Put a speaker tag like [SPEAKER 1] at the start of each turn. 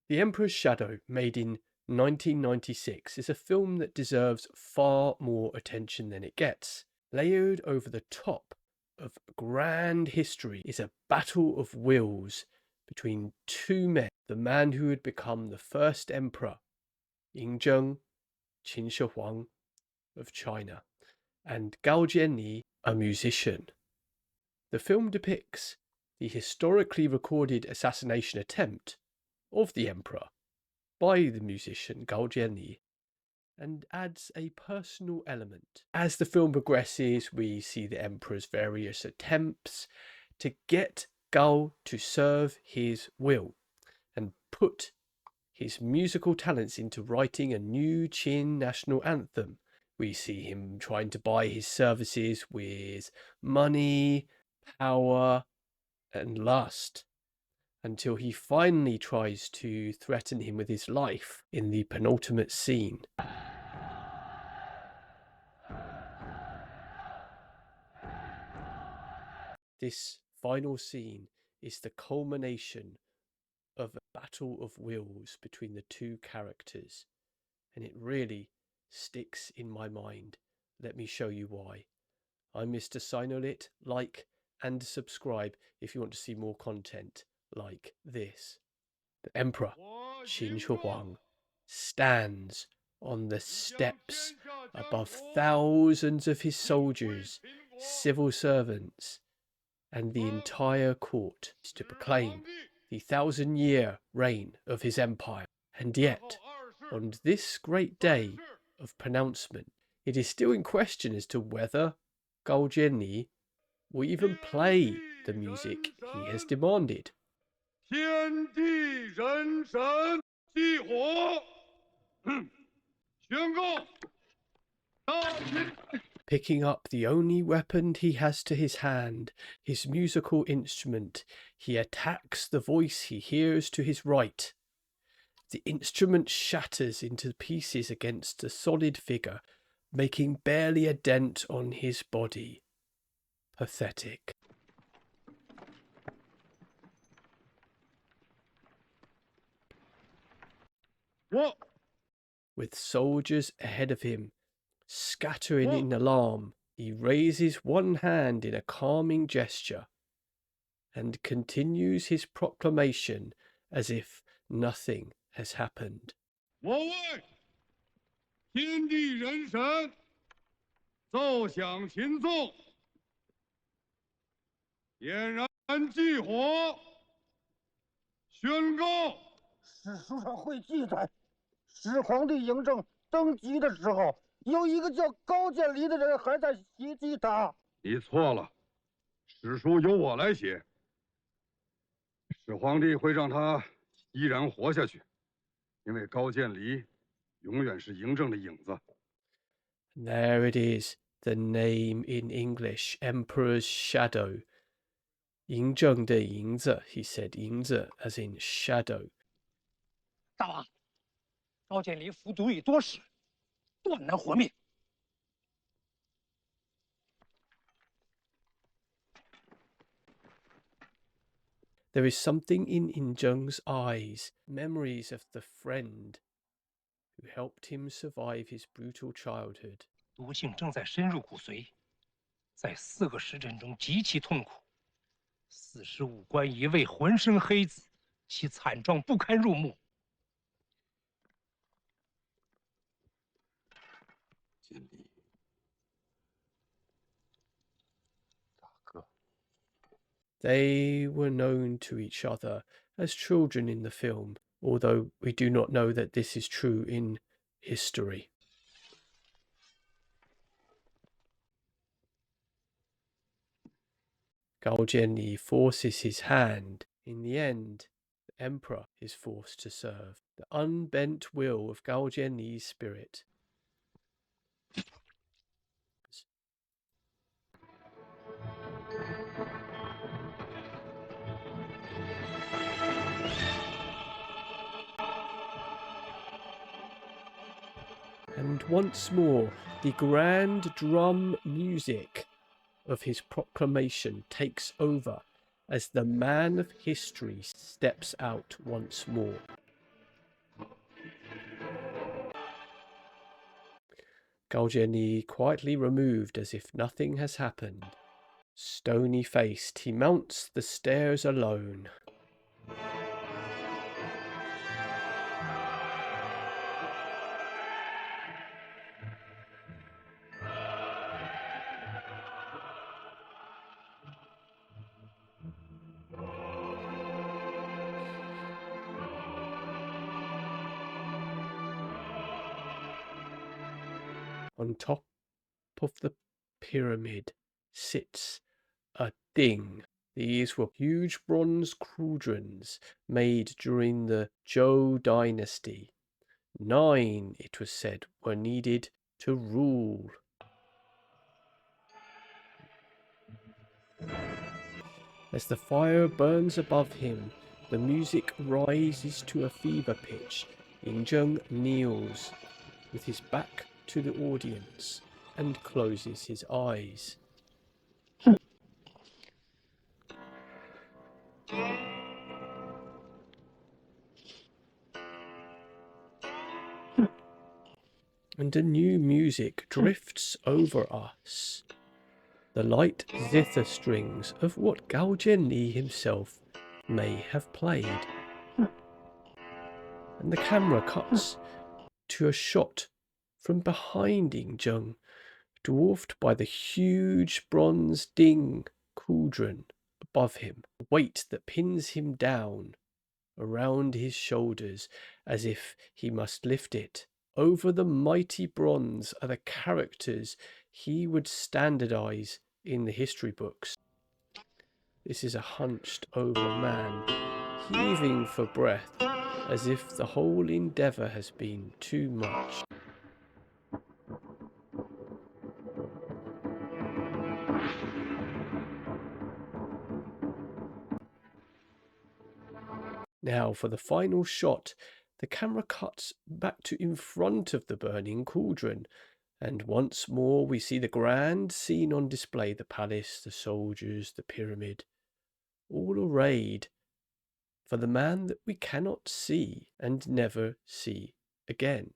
[SPEAKER 1] The Emperor's Shadow, made in 1996, is a film that deserves far more attention than it gets. Layered over the top of grand history is a battle of wills between two men, the man who would become the first emperor, Ying Zheng, Qin Shi Huang of China, and Gao Jian Li, a musician. The film depicts the historically recorded assassination attempt of the emperor by the musician Gao Jian Li and adds a personal element. As the film progresses, we see the emperor's various attempts to get Gao to serve his will and put his musical talents into writing a new Qin national anthem. We see him trying to buy his services with money, power, and lust, until he finally tries to threaten him with his life in the penultimate scene. This final scene is the culmination of a battle of wills between the two characters, and it really sticks in my mind. Let me show you why. I'm Mr. Sinolit. Like and subscribe if you want to see more content like this. The Emperor, Qin Shi Huang, stands on the steps above thousands of his soldiers, civil servants, and the entire court to proclaim the 1,000-year reign of his empire. And yet, on this great day of pronouncement, it is still in question as to whether Gao Jian Li will even play the music he has demanded. Picking up the only weapon he has to his hand, his musical instrument, he attacks the voice he hears to his right. The instrument shatters into pieces against the solid figure, making barely a dent on his body. Pathetic.
[SPEAKER 2] What?
[SPEAKER 1] With soldiers ahead of him, scattering in alarm, he raises one hand in a calming gesture and continues his proclamation as if nothing has happened.
[SPEAKER 2] 我为天地人神奏响琴颂，点燃祭火，宣告。
[SPEAKER 3] 史书上会记载，始皇帝嬴政登基的时候，有一个叫高渐离的人还在袭击他。
[SPEAKER 2] 你错了，史书由我来写。始皇帝会让他依然活下去，因为高渐离永远是嬴政的影子。
[SPEAKER 1] There it is, the name in English, Emperor's Shadow. 嬴政的影子, he said 影子 as in shadow.
[SPEAKER 3] 大王，高渐离服毒已多时，断难活命。
[SPEAKER 1] There is something in Zheng's eyes, memories of the friend who helped him survive his brutal childhood.
[SPEAKER 3] 毒性正在深入骨髓，在4个时辰中极其痛苦。45关一位浑身黑紫，其惨状不堪入目。
[SPEAKER 2] 渐离，大哥。
[SPEAKER 1] They were known to each other as children in the film, although we do not know that this is true in history. Gao Jian Li forces his hand. In the end, the emperor is forced to serve. The unbent will of Gao Jian Li's spirit. And once more, the grand drum music of his proclamation takes over as the man of history steps out once more. Gao Jian Li quietly removed as if nothing has happened. Stony-faced, he mounts the stairs alone. On top of the pyramid sits a Ding. These were huge bronze cauldrons made during the Zhou dynasty. 9, it was said, were needed to rule. As the fire burns above him, the music rises to a fever pitch. Ying kneels with his back to the audience and closes his eyes. And a new music drifts over us. The light zither strings of what Gao Jian Li himself may have played. And the camera cuts to a shot from behind Ying, dwarfed by the huge bronze Ding cauldron above him, a weight that pins him down around his shoulders as if he must lift it. Over the mighty bronze are the characters he would standardize in the history books. This is a hunched over man, heaving for breath, as if the whole endeavor has been too much. Now for the final shot, the camera cuts back to in front of the burning cauldron, and once more we see the grand scene on display, the palace, the soldiers, the pyramid, all arrayed for the man that we cannot see and never see again.